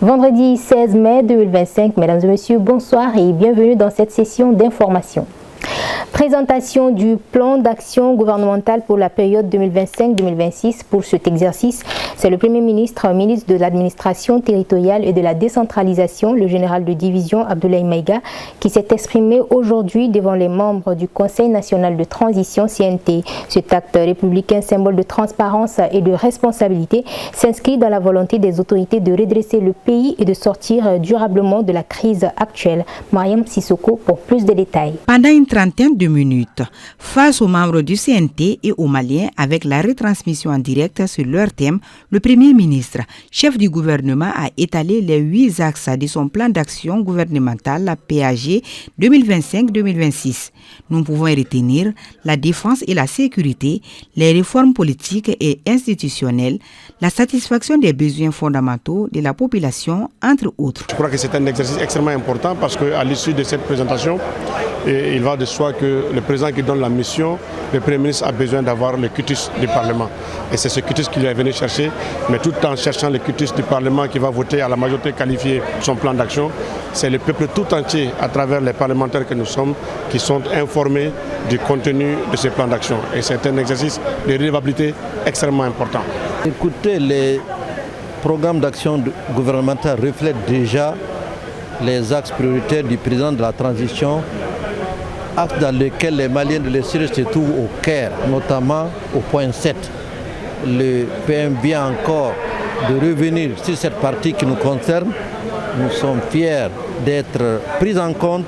Vendredi 16 mai 2025, mesdames et messieurs, bonsoir et bienvenue dans cette session d'information. Présentation du plan d'action gouvernemental pour la période 2025-2026. Pour cet exercice, c'est le Premier ministre, ministre de l'administration territoriale et de la décentralisation, le général de division Abdoulaye Maïga, qui s'est exprimé aujourd'hui devant les membres du Conseil national de transition CNT. Cet acte républicain, symbole de transparence et de responsabilité, s'inscrit dans la volonté des autorités de redresser le pays et de sortir durablement de la crise actuelle. Mariam Sissoko pour plus de détails. Pendant une trentaine de minutes, face aux membres du CNT et aux Maliens, avec la retransmission en direct sur leur thème, le Premier ministre, chef du gouvernement, a étalé les 8 axes de son plan d'action gouvernemental, la PAG 2025-2026. Nous pouvons y retenir la défense et la sécurité, les réformes politiques et institutionnelles, la satisfaction des besoins fondamentaux de la population, entre autres. Je crois que c'est un exercice extrêmement important parce qu'à l'issue de cette présentation, il va de soi que le président qui donne la mission, le Premier ministre a besoin d'avoir le cutus du Parlement. Et c'est ce cutus qu'il est venu chercher, mais tout en cherchant le cutus du Parlement qui va voter à la majorité qualifiée son plan d'action, c'est le peuple tout entier, à travers les parlementaires que nous sommes, qui sont informés du contenu de ce plan d'action. Et c'est un exercice de redevabilité extrêmement important. Écoutez, les programmes d'action gouvernementale reflètent déjà les axes prioritaires du président de la transition, actes dans lesquels les Maliens de l'extérieur se trouvent au cœur, notamment au point 7. Le PM vient encore de revenir sur cette partie qui nous concerne. Nous sommes fiers d'être pris en compte.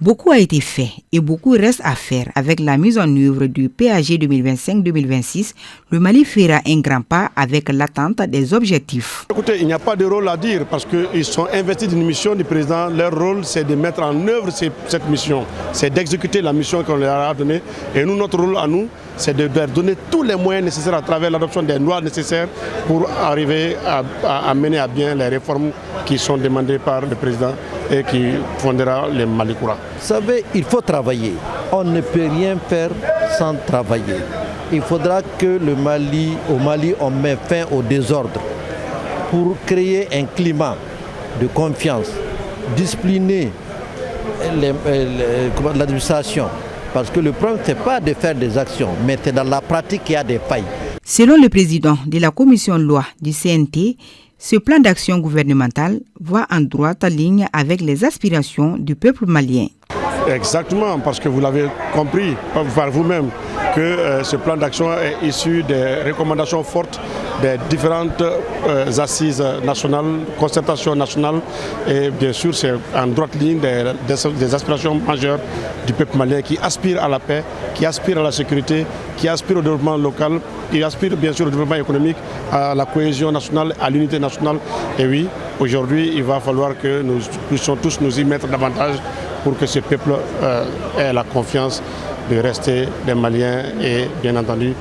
Beaucoup a été fait et beaucoup reste à faire. Avec la mise en œuvre du PAG 2025-2026, le Mali fera un grand pas avec l'atteinte des objectifs. Écoutez, il n'y a pas de rôle à dire parce qu'ils sont investis d'une mission du président. Leur rôle, c'est de mettre en œuvre cette mission. C'est d'exécuter la mission qu'on leur a donnée. Et nous, notre rôle à nous, c'est de leur donner tous les moyens nécessaires à travers l'adoption des lois nécessaires pour arriver à mener à bien les réformes qui sont demandées par le président et qui fondera les Malikoura. Vous savez, il faut travailler. On ne peut rien faire sans travailler. Il faudra que au Mali, on met fin au désordre pour créer un climat de confiance, discipliner l'administration. Parce que le problème, ce n'est pas de faire des actions, mais c'est dans la pratique qu'il y a des failles. Selon le président de la commission loi du CNT, ce plan d'action gouvernemental va en droite ligne avec les aspirations du peuple malien. Exactement, parce que vous l'avez compris par vous-même que ce plan d'action est issu des recommandations fortes des différentes assises nationales, concertations nationales et bien sûr c'est en droite ligne des aspirations majeures du peuple malien qui aspire à la paix, qui aspire à la sécurité, qui aspire au développement local, qui aspire bien sûr au développement économique, à la cohésion nationale, à l'unité nationale. Et oui, aujourd'hui il va falloir que nous puissions tous nous y mettre davantage pour que ce peuple ait la confiance de rester des Maliens et bien entendu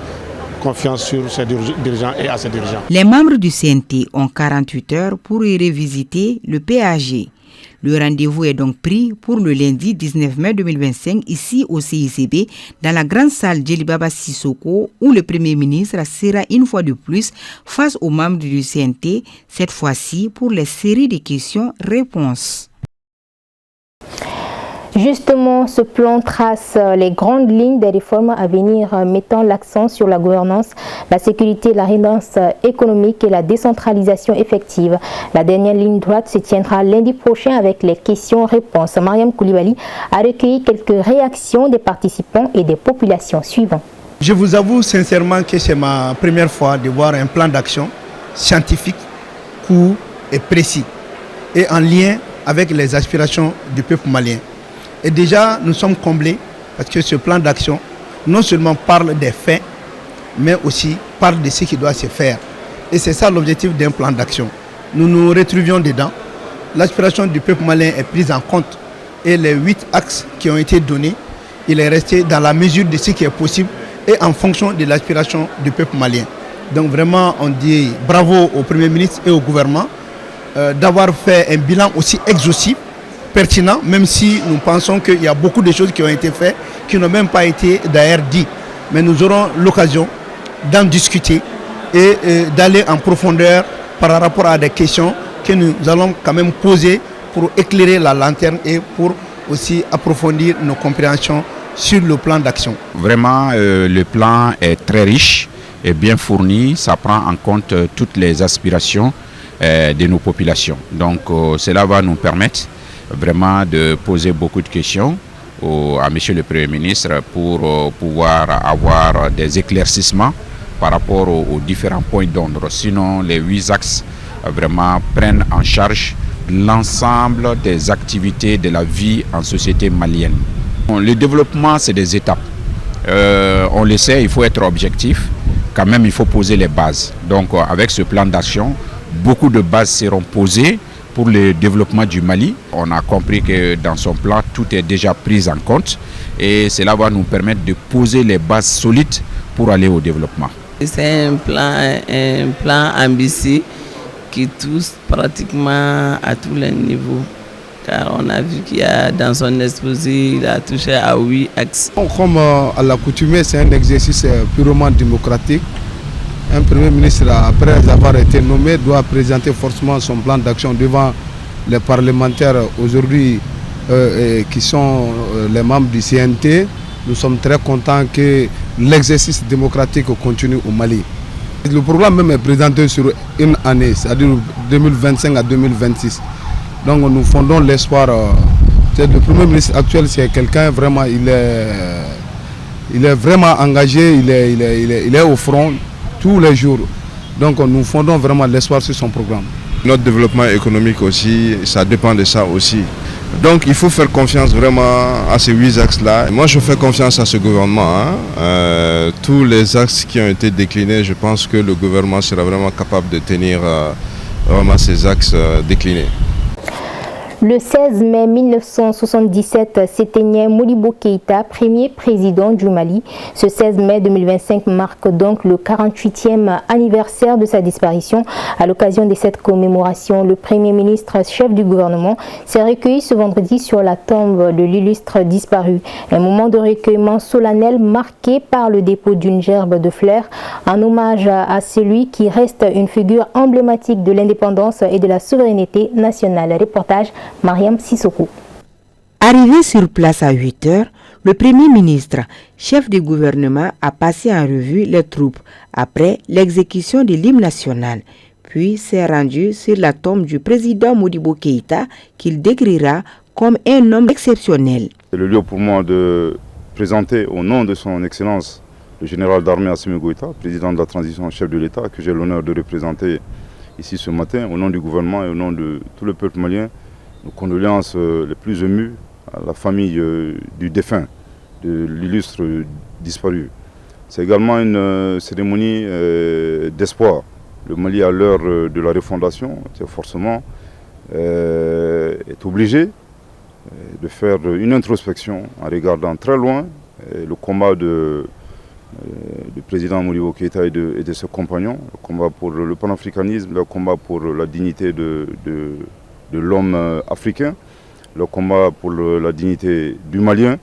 confiance sur ses dirigeants et à ses dirigeants. Les membres du CNT ont 48 heures pour y revisiter le PAG. Le rendez-vous est donc pris pour le lundi 19 mai 2025 ici au CICB dans la grande salle Djelibaba Sissoko où le Premier ministre sera une fois de plus face aux membres du CNT, cette fois-ci pour les séries de questions-réponses. Justement, ce plan trace les grandes lignes des réformes à venir, mettant l'accent sur la gouvernance, la sécurité, la relance économique et la décentralisation effective. La dernière ligne droite se tiendra lundi prochain avec les questions-réponses. Mariam Koulibaly a recueilli quelques réactions des participants et des populations suivantes. Je vous avoue sincèrement que c'est ma première fois de voir un plan d'action scientifique, court et précis et en lien avec les aspirations du peuple malien. Et déjà, nous sommes comblés parce que ce plan d'action non seulement parle des faits, mais aussi parle de ce qui doit se faire. Et c'est ça l'objectif d'un plan d'action. Nous nous retrouvions dedans. L'aspiration du peuple malien est prise en compte. Et les 8 axes qui ont été donnés, il est resté dans la mesure de ce qui est possible et en fonction de l'aspiration du peuple malien. Donc vraiment, on dit bravo au Premier ministre et au gouvernement d'avoir fait un bilan aussi exhaustif, pertinent, même si nous pensons qu'il y a beaucoup de choses qui ont été faites qui n'ont même pas été d'ailleurs dites. Mais nous aurons l'occasion d'en discuter et d'aller en profondeur par rapport à des questions que nous allons quand même poser pour éclairer la lanterne et pour aussi approfondir nos compréhensions sur le plan d'action. Vraiment, le plan est très riche et bien fourni. Ça prend en compte toutes les aspirations de nos populations. Donc cela va nous permettre vraiment de poser beaucoup de questions à M. le Premier ministre pour pouvoir avoir des éclaircissements par rapport aux différents points d'ordre. Sinon, les 8 axes vraiment prennent en charge l'ensemble des activités de la vie en société malienne. Le développement, c'est des étapes. On le sait, il faut être objectif. Quand même, il faut poser les bases. Donc, avec ce plan d'action, beaucoup de bases seront posées pour le développement du Mali. On a compris que dans son plan, tout est déjà pris en compte et cela va nous permettre de poser les bases solides pour aller au développement. C'est un plan ambitieux qui touche pratiquement à tous les niveaux. Car on a vu qu'il y a dans son exposé, il a touché à 8 axes. Comme à l'accoutumée, c'est un exercice purement démocratique. Un Premier ministre, après avoir été nommé, doit présenter forcément son plan d'action devant les parlementaires aujourd'hui qui sont les membres du CNT. Nous sommes très contents que l'exercice démocratique continue au Mali. Le programme même est présenté sur une année, c'est-à-dire 2025 à 2026. Donc nous fondons l'espoir. Le Premier ministre actuel, c'est quelqu'un vraiment, il est vraiment engagé, il est au front tous les jours. Donc nous fondons vraiment l'espoir sur son programme. Notre développement économique aussi, ça dépend de ça aussi. Donc il faut faire confiance vraiment à ces 8 axes-là. Moi je fais confiance à ce gouvernement. Tous les axes qui ont été déclinés, je pense que le gouvernement sera vraiment capable de tenir vraiment ces axes déclinés. Le 16 mai 1977 s'éteignait Modibo Keïta, premier président du Mali. Ce 16 mai 2025 marque donc le 48e anniversaire de sa disparition. À l'occasion de cette commémoration, le Premier ministre, chef du gouvernement, s'est recueilli ce vendredi sur la tombe de l'illustre disparu. Un moment de recueillement solennel marqué par le dépôt d'une gerbe de fleurs, en hommage à celui qui reste une figure emblématique de l'indépendance et de la souveraineté nationale. Reportage Mariam Sissoko. Arrivé sur place à 8 heures, le Premier ministre, chef du gouvernement, a passé en revue les troupes après l'exécution de l'hymne national, puis s'est rendu sur la tombe du président Modibo Keïta qu'il décrira comme un homme exceptionnel. C'est le lieu pour moi de présenter au nom de son Excellence le général d'armée Assimi Goïta, président de la transition, chef de l'État, que j'ai l'honneur de représenter ici ce matin, au nom du gouvernement et au nom de tout le peuple malien. Nos condoléances les plus émues à la famille du défunt, de l'illustre disparu. C'est également une cérémonie d'espoir. Le Mali, à l'heure de la refondation, forcément est obligé de faire une introspection en regardant très loin le combat du président Modibo Keïta et de ses compagnons, le combat pour le panafricanisme, le combat pour la dignité de l'homme africain, le combat pour la dignité du Malien.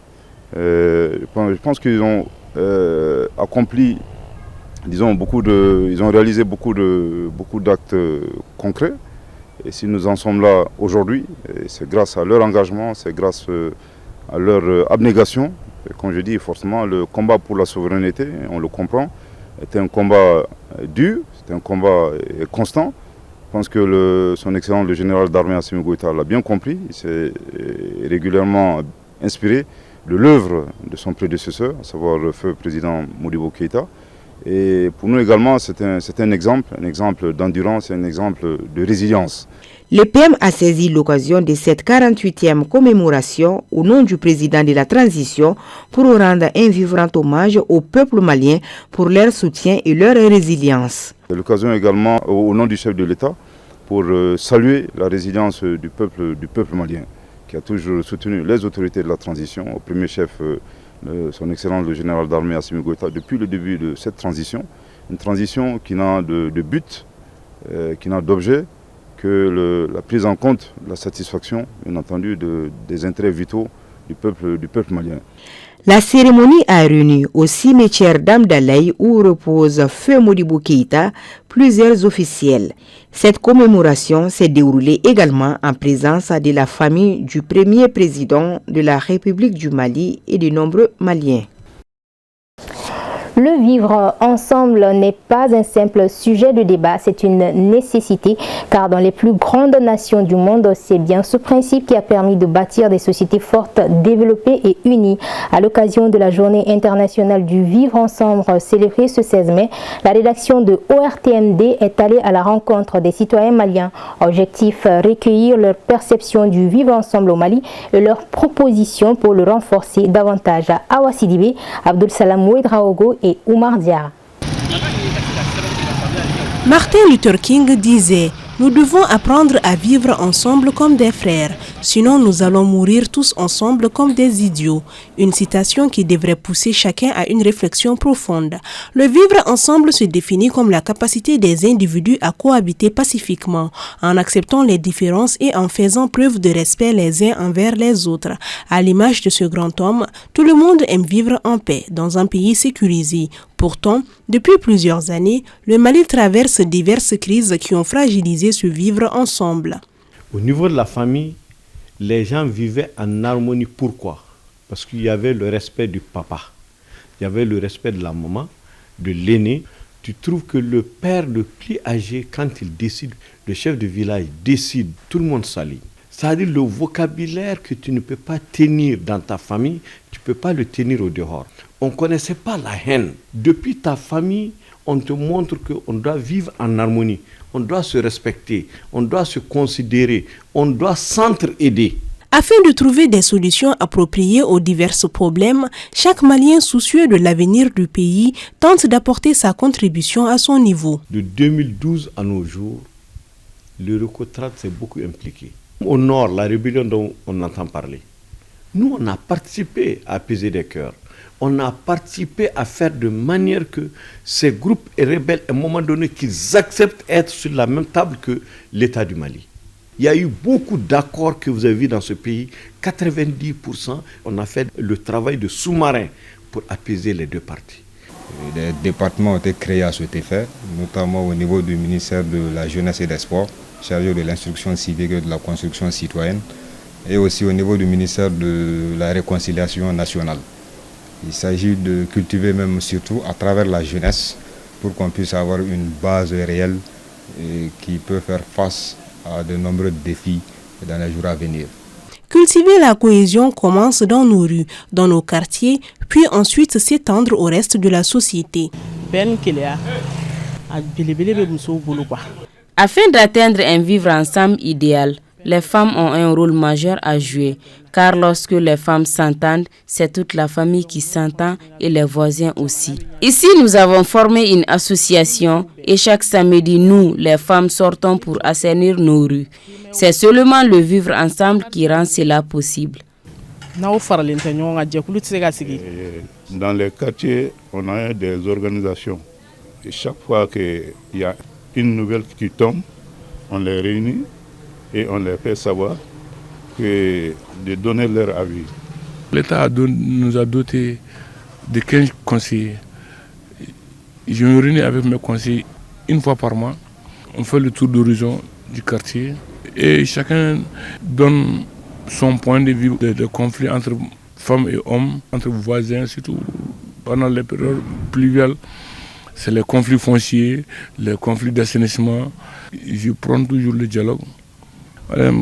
Je pense qu'ils ont accompli, disons, ils ont réalisé beaucoup d'actes concrets. Et si nous en sommes là aujourd'hui, c'est grâce à leur engagement, c'est grâce à leur abnégation. Et comme je dis, forcément, le combat pour la souveraineté, on le comprend, était un combat dur, c'était un combat constant. Je pense que son Excellence, le général d'armée Assimi Goïta, l'a bien compris. Il s'est régulièrement inspiré de l'œuvre de son prédécesseur, à savoir le feu président Modibo Keïta. Et pour nous également, c'est un exemple d'endurance et un exemple de résilience. Le PM a saisi l'occasion de cette 48e commémoration au nom du président de la transition pour rendre un vibrant hommage au peuple malien pour leur soutien et leur résilience. C'est l'occasion également au nom du chef de l'État pour saluer la résilience du peuple malien qui a toujours soutenu les autorités de la transition, au premier chef son Excellence le général d'armée Assimi Goïta depuis le début de cette transition. Une transition qui n'a de but, qui n'a d'objet que la prise en compte, la satisfaction, bien entendu, des intérêts vitaux du peuple malien. La cérémonie a réuni au cimetière d'Amdalaï où repose Feu Modibo Keïta plusieurs officiels. Cette commémoration s'est déroulée également en présence de la famille du premier président de la République du Mali et de nombreux Maliens. Le vivre ensemble n'est pas un simple sujet de débat, c'est une nécessité car dans les plus grandes nations du monde, c'est bien ce principe qui a permis de bâtir des sociétés fortes, développées et unies. À l'occasion de la journée internationale du vivre ensemble célébrée ce 16 mai, la rédaction de ORTMD est allée à la rencontre des citoyens maliens. Objectif, recueillir leur perception du vivre ensemble au Mali et leurs propositions pour le renforcer davantage. Awa Sidibé, Abdul Salam Ouedraogo et Oumar Dia. Martin Luther King disait « Nous devons apprendre à vivre ensemble comme des frères, sinon nous allons mourir tous ensemble comme des idiots. » Une citation qui devrait pousser chacun à une réflexion profonde. Le vivre ensemble se définit comme la capacité des individus à cohabiter pacifiquement, en acceptant les différences et en faisant preuve de respect les uns envers les autres. À l'image de ce grand homme, tout le monde aime vivre en paix dans un pays sécurisé. Pourtant, depuis plusieurs années, le Mali traverse diverses crises qui ont fragilisé ce vivre ensemble. Au niveau de la famille, les gens vivaient en harmonie. Pourquoi? Parce qu'il y avait le respect du papa, il y avait le respect de la maman, de l'aîné. Tu trouves que le père le plus âgé, quand il décide, le chef de village décide, tout le monde s'aligne. C'est-à-dire le vocabulaire que tu ne peux pas tenir dans ta famille, tu ne peux pas le tenir au dehors. On ne connaissait pas la haine. Depuis ta famille, on te montre qu'on doit vivre en harmonie, on doit se respecter, on doit se considérer, on doit s'entraider. Afin de trouver des solutions appropriées aux divers problèmes, chaque Malien soucieux de l'avenir du pays tente d'apporter sa contribution à son niveau. De 2012 à nos jours, le Recotrade s'est beaucoup impliqué. Au nord, la rébellion dont on entend parler, nous on a participé à apaiser des cœurs. On a participé à faire de manière que ces groupes rebelles, à un moment donné, qu'ils acceptent d'être sur la même table que l'État du Mali. Il y a eu beaucoup d'accords que vous avez vus dans ce pays. 90%, on a fait le travail de sous-marin pour apaiser les deux parties. Des départements ont été créés à cet effet, notamment au niveau du ministère de la Jeunesse et des Sports, chargé de l'instruction civique et de la construction citoyenne, et aussi au niveau du ministère de la Réconciliation nationale. Il s'agit de cultiver même surtout à travers la jeunesse pour qu'on puisse avoir une base réelle qui peut faire face à de nombreux défis dans les jours à venir. Cultiver la cohésion commence dans nos rues, dans nos quartiers, puis ensuite s'étendre au reste de la société. Afin d'atteindre un vivre ensemble idéal, les femmes ont un rôle majeur à jouer, car lorsque les femmes s'entendent, c'est toute la famille qui s'entend et les voisins aussi. Ici, nous avons formé une association et chaque samedi, nous, les femmes, sortons pour assainir nos rues. C'est seulement le vivre ensemble qui rend cela possible. Dans les quartiers, on a des organisations. Et chaque fois qu'il y a une nouvelle qui tombe, on les réunit et on les fait savoir que de donner leur avis. L'État nous a doté de 15 conseillers. Je me réunis avec mes conseillers une fois par mois. On fait le tour d'horizon du quartier et chacun donne son point de vue des conflits entre femmes et hommes, entre voisins, surtout pendant les périodes pluviales. C'est les conflits fonciers, les conflits d'assainissement. Je prends toujours le dialogue.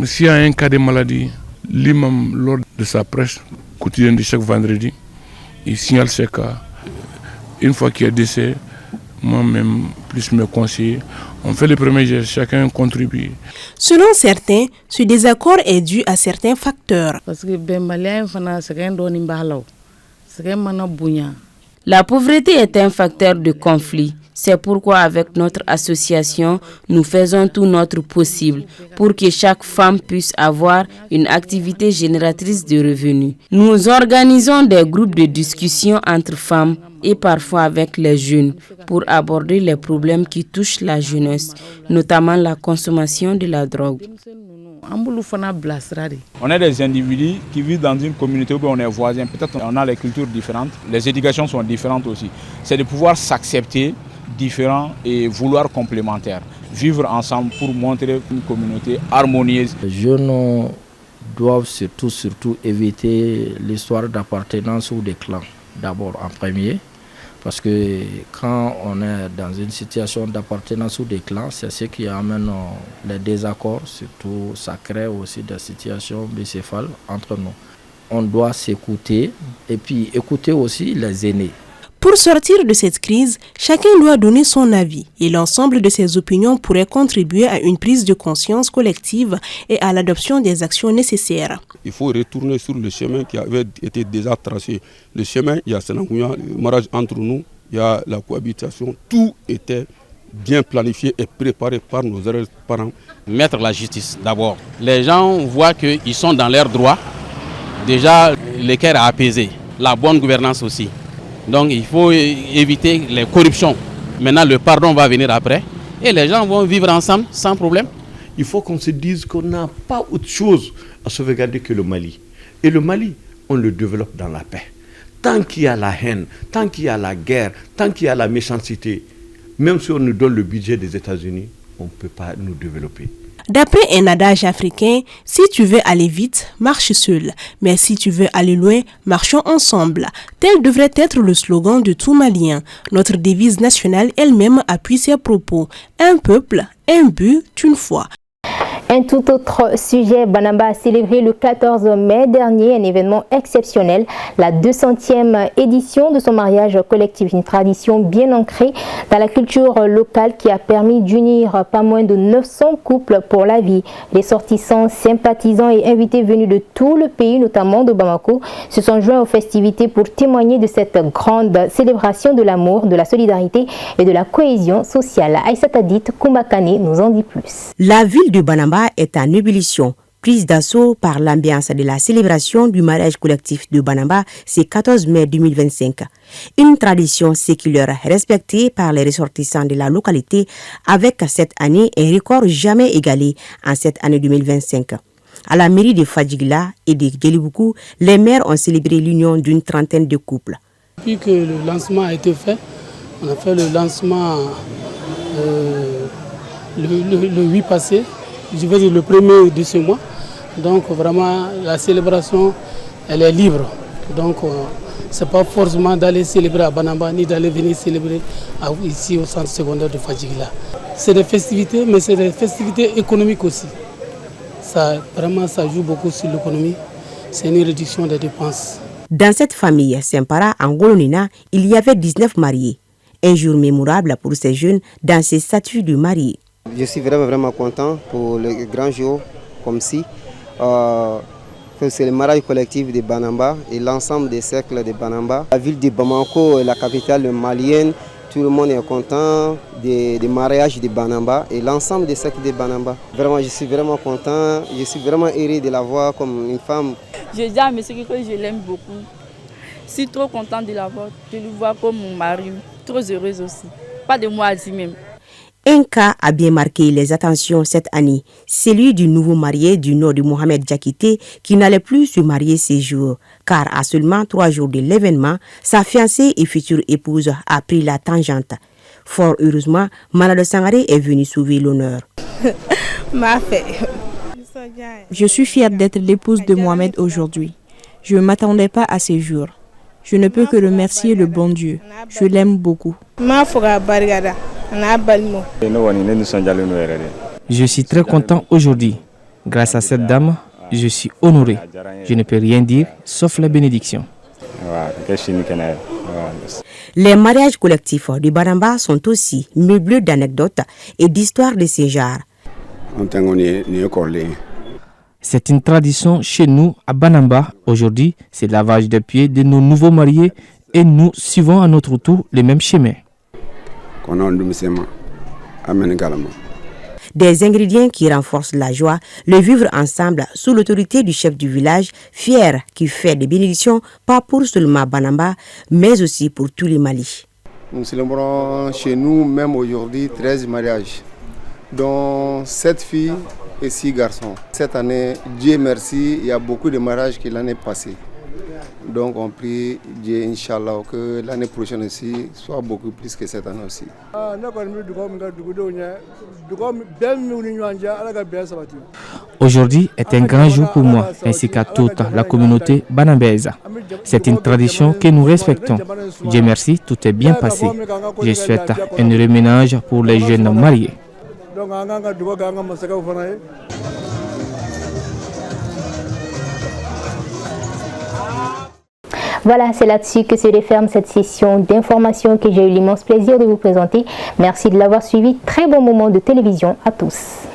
S'il y a un cas de maladie, l'imam, lors de sa presse quotidienne de chaque vendredi, il signale ces cas. Une fois qu'il y a décès, moi-même, plus mes conseillers, on fait le premier geste, chacun contribue. Selon certains, ce désaccord est dû à certains facteurs. La pauvreté est un facteur de conflit. C'est pourquoi avec notre association, nous faisons tout notre possible pour que chaque femme puisse avoir une activité génératrice de revenus. Nous organisons des groupes de discussion entre femmes et parfois avec les jeunes pour aborder les problèmes qui touchent la jeunesse, notamment la consommation de la drogue. On est des individus qui vivent dans une communauté où on est voisins. Peut-être on a les cultures différentes, les éducations sont différentes aussi. C'est de pouvoir s'accepter différents et vouloir complémentaires. Vivre ensemble pour montrer une communauté harmonieuse. Les jeunes doivent surtout éviter l'histoire d'appartenance ou des clans, d'abord en premier. Parce que quand on est dans une situation d'appartenance ou de clan, c'est ce qui amène les désaccords. Surtout, ça crée aussi des situations bicéphales entre nous. On doit s'écouter et puis écouter aussi les aînés. Pour sortir de cette crise, chacun doit donner son avis et l'ensemble de ses opinions pourrait contribuer à une prise de conscience collective et à l'adoption des actions nécessaires. Il faut retourner sur le chemin qui avait été déjà tracé. Le chemin, il y a Senangouya, le mariage entre nous, il y a la cohabitation. Tout était bien planifié et préparé par nos parents. Mettre la justice d'abord. Les gens voient qu'ils sont dans leurs droits. Déjà, le cœur a apaisé. La bonne gouvernance aussi. Donc il faut éviter les corruptions. Maintenant le pardon va venir après et les gens vont vivre ensemble sans problème. Il faut qu'on se dise qu'on n'a pas autre chose à sauvegarder que le Mali. Et le Mali, on le développe dans la paix. Tant qu'il y a la haine, tant qu'il y a la guerre, tant qu'il y a la méchanceté, même si on nous donne le budget des États-Unis, on ne peut pas nous développer. D'après un adage africain, si tu veux aller vite, marche seul. Mais si tu veux aller loin, marchons ensemble. Tel devrait être le slogan de tout Malien. Notre devise nationale elle-même appuie ces propos. Un peuple, un but, une foi. Un tout autre sujet, Banamba a célébré le 14 mai dernier un événement exceptionnel, la 200e édition de son mariage collectif, une tradition bien ancrée dans la culture locale qui a permis d'unir pas moins de 900 couples pour la vie. Les sortissants, sympathisants et invités venus de tout le pays, notamment de Bamako, se sont joints aux festivités pour témoigner de cette grande célébration de l'amour, de la solidarité et de la cohésion sociale. Aïssata Dit Koumbakane nous en dit plus. La ville de Banamba est en ébullition, prise d'assaut par l'ambiance de la célébration du mariage collectif de Banamba ce 14 mai 2025. Une tradition séculaire respectée par les ressortissants de la localité avec cette année un record jamais égalé en cette année 2025. À la mairie de Fadjigla et de Djelibougou, les maires ont célébré l'union d'une trentaine de couples. Depuis que le lancement a été fait, on a fait le lancement le 8 passé. Je veux dire le premier de ce mois. Donc vraiment la célébration elle est libre. Donc c'est pas forcément d'aller célébrer à Banamba ni d'aller venir célébrer ici au centre secondaire de Fadjigla. C'est des festivités mais c'est des festivités économiques aussi. Ça joue beaucoup sur l'économie. C'est une réduction des dépenses. Dans cette famille Sempara en Golonina, il y avait 19 mariés. Un jour mémorable pour ces jeunes dans ces statuts de mariés. Je suis vraiment content pour le grand jour comme si. C'est le mariage collectif de Banamba et l'ensemble des cercles de Banamba. La ville de Bamako, la capitale malienne, tout le monde est content des mariages de Banamba et l'ensemble des cercles de Banamba. Vraiment, je suis vraiment content, je suis vraiment heureux de la voir comme une femme. Je dis à M. que je l'aime beaucoup. Je suis trop contente de la voir, de le voir comme mon mari. Trop heureuse aussi. Pas de moi à dire même. Un cas a bien marqué les attentions cette année, celui du nouveau marié du nom de Mohamed Diakité qui n'allait plus se marier ces jours, car à seulement 3 jours de l'événement, sa fiancée et future épouse a pris la tangente. Fort heureusement, Malade Sangaré est venu sauver l'honneur. Je suis fière d'être l'épouse de Mohamed aujourd'hui. Je ne m'attendais pas à ces jours. Je ne peux que remercier le bon Dieu. Je l'aime beaucoup. Je suis très content aujourd'hui. Grâce à cette dame, je suis honoré. Je ne peux rien dire sauf la bénédiction. Les mariages collectifs du Banamba sont aussi meublés d'anecdotes et d'histoires de ces genres. C'est une tradition chez nous à Banamba. Aujourd'hui, c'est le lavage des pieds de nos nouveaux mariés et nous suivons à notre tour les mêmes chemins. Des ingrédients qui renforcent la joie, le vivre ensemble sous l'autorité du chef du village, fier qui fait des bénédictions, pas pour seulement Banamba, mais aussi pour tous les Mali. Nous célébrons chez nous, même aujourd'hui, 13 mariages. dont 7 filles et 6 garçons. Cette année, Dieu merci, il y a beaucoup de mariages que l'année passée. Donc on prie Dieu, Inch'Allah, que l'année prochaine aussi soit beaucoup plus que cette année aussi. Aujourd'hui est un grand jour pour moi ainsi qu'à toute la communauté banambaise. C'est une tradition que nous respectons. Dieu merci, tout est bien passé. Je souhaite un heureux ménage pour les jeunes mariés. Voilà, c'est là-dessus que se referme cette session d'information que j'ai eu l'immense plaisir de vous présenter. Merci de l'avoir suivi. Très bon moment de télévision à tous.